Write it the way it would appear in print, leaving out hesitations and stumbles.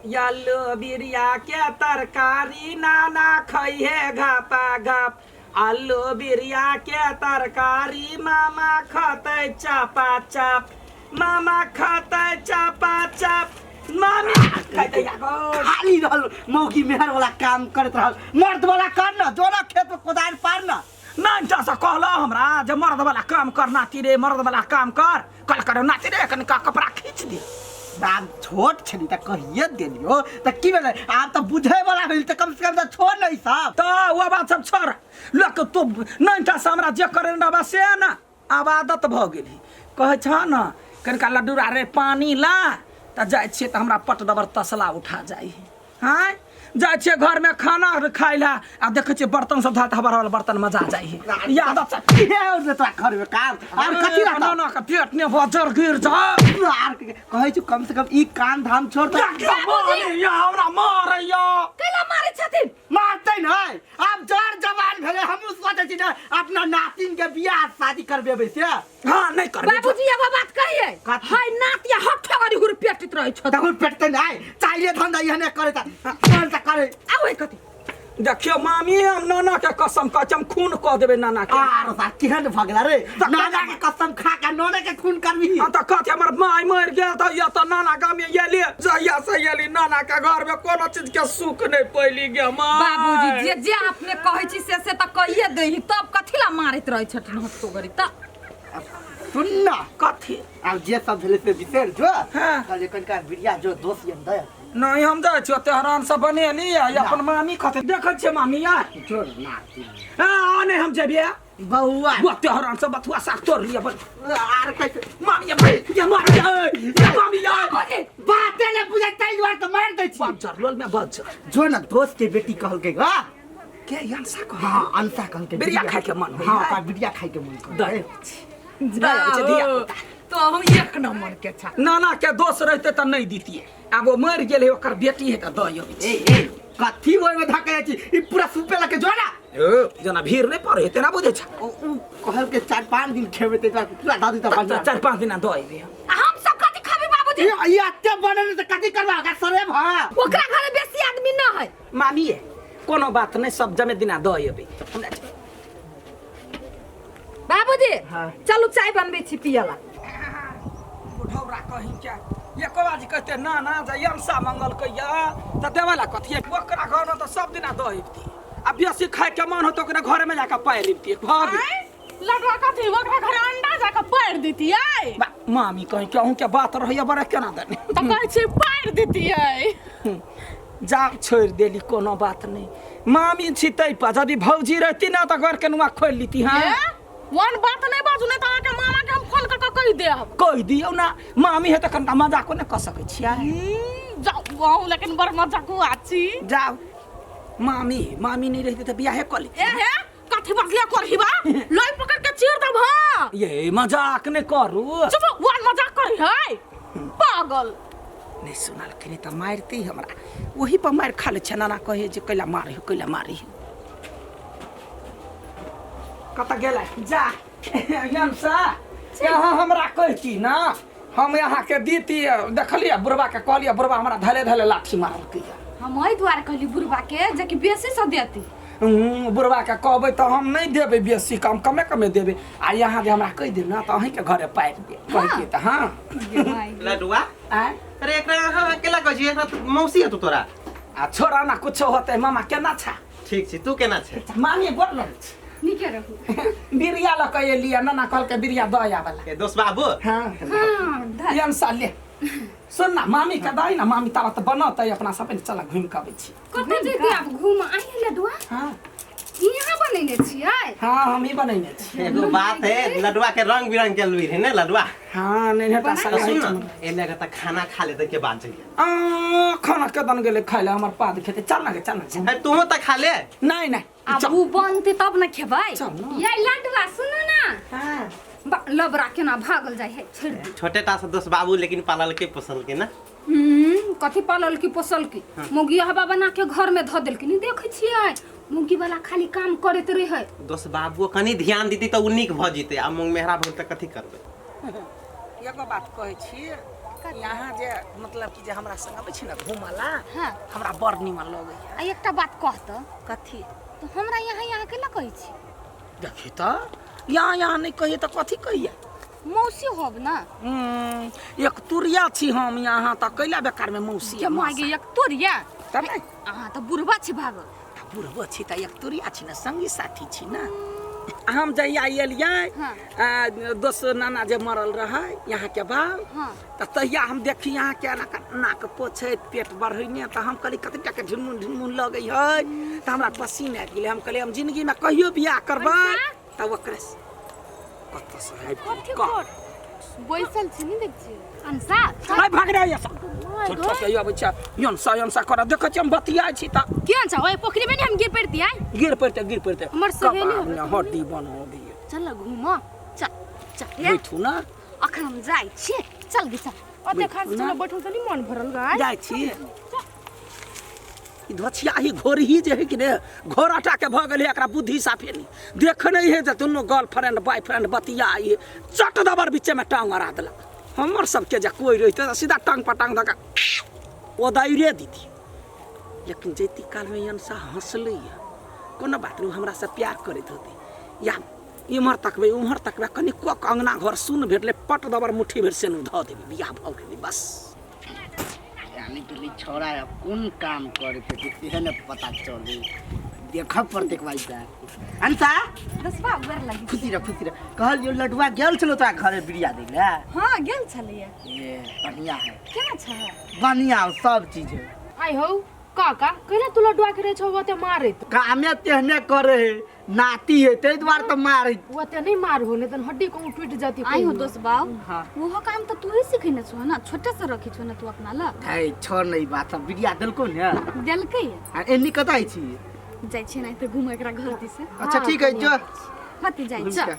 आलू बिरिया के तरकारी नाना खइहे घपा घप। आलू बिरिया के तरकारी मामा खतै चपा चप। मामा खतै चपा चप। मामी खाली रहल मौगी मेहर वाला काम करत रहल। मर्द वाला कर न, जोना खेत में कोदार पार न। नहीं जैसा कहला हमरा जब मर्द वाला काम कर नाती रे, मर्द वाला काम कर कल करे नाती रे, कनिका कपड़ा खींच दे। आब छोट छली त कहिए देलियो त की भेलै? आब त बुझै वाला भेल त कम से कम त छोड़ नहीं सब। तो वो बात सब छोड़, लोक तो नहीं जैसा हमरा जे करे ना बस से ना आब आदत भ गेली। कहे छ न कनिका लड्डू रे पानी ला त जाय छिए त हमरा पट दबर तसला उठा जाई। हां जाय छिए घर में खाना खाइ ला आ देखे छिए बर्तन सब धरत हबर वाला बर्तन मजा जाई। याद छ के हो तोरा घर में काम और कथि रहता? ना का पेट ने बजर गिर जा। यार कहै छु कम से कम ई काम धाम छोड़ त। या हमरा मारे या कैला मारे छथिन? मारतै नै। अब जर जवान भेले हमहु सोचै छी न अपना नातिन के बियाह शादी करबे से। हां नहीं कर बाबूजी एगो बात कहिए, हाय नातिया हठ गरी हुर पेटित रहै छ। तखन पेटतै नै चाहिए धंधा यहने करे त कोन त करे। आउ कथि देखियो मामी हम नाना के कसम कसम खून क देबे नाना के। आर सा केहन भगला रे, नाना के कसम खा के नाना के खून करबी। आ त कथि हमर माय मर गेल त या त नाना गाम में येले जया से येली नाना के घर में कोनो चीज के सुख नहीं पैली गे मां। बाबूजी जे अपने कहै छी से त कहिए देही, तब कथिला मारैत रहै छथिन हट्टो गरी त। सुन न कथि अब जे सब भेले से बिसेर जो। हाँ। कहले कनका बिरिया जो दोस्त यन दे नहीं हम जाय छियो तेहरान से बनेली या अपन मामी खते देखै छिए मामी या जो नाती हां नहीं हम जेबिए बउआ वो तेहरान से बथुआ साग तोड़ लिया बन आर कैसे मामी ये मार ये मामी या बाते ने बुझै तै दुआर त मार दै छी। बजर लोल में बजर जो न दोस्त के बेटी कहल के गा के यांसा को हां अंसा कहल के बिरिया खाए के मन होई। हां का बिरिया खाए के मन कर दे दिया तो हम एक नंबर के छ। नाना के दोस्त रहते त नहीं दीतिए, अब वो मर गेले ओकर बेटी है त दयो। ए कथि ओय में धकै छी ई पूरा सुपे लके जो ना। जना भीड़ नहीं पड़े तेना बुझे छ। उ कहल के 4-5 दिन खेबे त पूरा दादी त बन 4-5 दिन दयो। हम सब कथि खाबे बाबूजी? ई अत्ते बनले त कथि करबा का सरे भ ओकरा घरे बेसी आदमी न है। मामी है कोनो बात नहीं सब जमे दिना दयो बे। बाबूजी हाँ। चलू चाय बनबे छी पियला। बुढ़ौरा कहीं क्या ये कोबाजी कहते ना ना जयंसा मंगल कहिया त देवाला कथि ओकरा घर में त सब दिना दयती। अब बेसी खाए के मन हो तो ओकरा घर में जाके पाए लिपती भाग। लड़वा कथि ओकरा घरे अंडा जाके पार देतियै? मामी कहीं केहू के बात रहिया बड़ा केना देने त कहै छी पार देतियै। जा छोड़ देली कोनो बात नहीं। मामी छी तै पर यदि भौजी रहती ना त घर के नुआ खोल लीती। हां वन बात नहीं बाजू नहीं त आके मामा के हम फोन करके कहि देब। कह दियो ना मामी है त कनटा मजाक न क सकै छियै। जाऊ गाऊ लेकिन बड़ मजाक आछि। जाओ मामी मामी नहीं रहती त बियाह कर ली। ए हे कथि बकलिया करहिबा? लई पकड़ के चीर देब। हां ये मजाक नहीं करू। चुप वन मजाक करी है पागल। नहीं सुनल के त मारती हमरा वही पर मार खा ले छनाना कहे जे कैला मारी कैला मारी। कत गेला जा यमसा यहाँ हमरा कहती ना हम यहाँ के दीती देखलिए बुढ़वा के कहलिए बुढ़वा हमरा धले धले लाठी मारल के। हम ओइ द्वारे कहली बुढ़वा के जे कि बेसी से देती। बुढ़वा के कहबै त हम नहीं देबे बेसी कम कमे कमे देबे आ यहाँ जे हमरा कह दे ना त अहीं के घरे पाइप दे कह के त। हां लडुआ आ अरे एकरा अकेला कहि एकरा मौसी है तू तोरा आ छोरा ना कुछ होते मामा केना छा? ठीक छी तू केना छे? मामी बोल निके रहू। बिरिया ल कहे लिया नाना कल के बिरिया दया वाला। ए दोस्त बाबू हां हां यम साले सुन ना मामी के दाई ना मामी तारा त बनत अपना सब चला घूम के आबै छी। कतौ जेती आप घूम आइए लडुआ? हां यहाँ बनेने छियै? हां हम ही बनैने छी। एगो बात है लडुआ के रंग बिरंग के लुई है ना लडुआ। हां नहीं हटा तो साला सुन ना एने का खाना खा ले के बाद जाइए। खाना के दन गेले खाइले हमर पाद खेते चल ना के चल ना। है तू त खा ले। नहीं नहीं अब उ बनते तब न खेबै। चल ना। ये लडुआ सुनो ना। हां लबरा केना भागल जाय है छेड़ दे। छोटे टा से दोस्त बाबू लेकिन पालल के पोसल के ना। कथि पालल की पोसल की मुगिया हवा बना के घर में ध देल की नहीं देखे छियै? मुगी वाला खाली काम करत रहे। दोस्त बाबू कनी ध्यान दीती त उ निक भ जिते आ मुंग मेहरा भल त कथि करबे। एगो बात कहै छी यहाँ जे मतलब कि जे हमरा संग आबै छी ना घुमला हाँ हमरा बड़ निमन लगै आ एकटा बात कहत कथी तो हमरा यहाँ केला कहै छी देखी त यहाँ नहीं कहिए तो कथी कहिए मौसी होब ना एक तुरिया छी हम यहाँ त कैला बेकार में मौसी के मागे एक तोरिया तब नहीं अहाँ त बुढ़बा छी भागल बुढ़बो छी त एक तुरिया छी ना संगी साथी छी ना हम जहिया एलियै हाँ। दोस्त नाना जे मरल रहे यहाँ के बाल हाँ त तहिया हम देखी यहाँ के नाक पोछैत पेट बढ़ैने त हम कहली कतेटा के झुनमुन झुनमुन लगै है त हमरा पसीना आबि गेलै हम कहली हम जिंदगी में कहियो बियाह करबै तब ओकरे कत से कथी कर बैसल छी नहीं देख छी अंसा हाय भाग रे ये सब छोट छोट के आबै छै यनसा कर देख छी हम बतियाइ छी त के अंसा ओए पोखरी में हम गिर पड़ती है गिर पड़ते हमर सहेली हो कपार हड्डी बनो दिए चल घूम चल चल बैठू ना अखन हम जाई छी चल गे चल ओते खास चल बैठल त नहीं मन भरल गाय जाय छी ई धछिया ही घोरी ही जे है कि ने घोराटा के भ गेलै एकरा बुद्धि साफे नहीं देख नहीं है जे दुनो गर्लफ्रेंड बॉयफ्रेंड बतियाई चट दबर बीच में टांग अड़ा देलक हमर सबके जे कोई रहिते त सीधा टांग पटांग धका ओ दाइरे दीदी लेकिन जैती काल में यनसा हंसलै कोनो बात नहीं हमरा से प्यार करैत होते या इम्हर तकबे उम्हर तकबे कनी कोक अंगना घर सुन भेटले पट दबर मुट्ठी भर से ध देबी बियाह भ गेलै बस यानी कि छोड़ा अब कौन काम करे थे किसी ने पता चले देखा पड़ते भाई साहब अंसा दस बार गर लगी खुशी रह कहल जो लडुआ गेल छलो तोरा घरे बिरिया दे ले हां गेल छलिए ये बढ़िया है केना छ बढ़िया सब चीज है आई हो काका कहला तू लडुआ करे छौ ओते मारैत कामे तेहने करे है नाती है ते द्वार तो मारे ओते नहीं मार हो नहीं तो हड्डी को टूट जाती आई हो दोस्त बाऊ हां वो काम तो तू ही सीखने छो ना छोटे से रखी छो ना तू अपना ला है छोड़ नहीं बात सब बिरिया देलको ने देलकै आ एनी कतै छी जाय छै ना तो घूम एकरा घर दिस अच्छा ठीक है जो हती जाय घुमि चल के।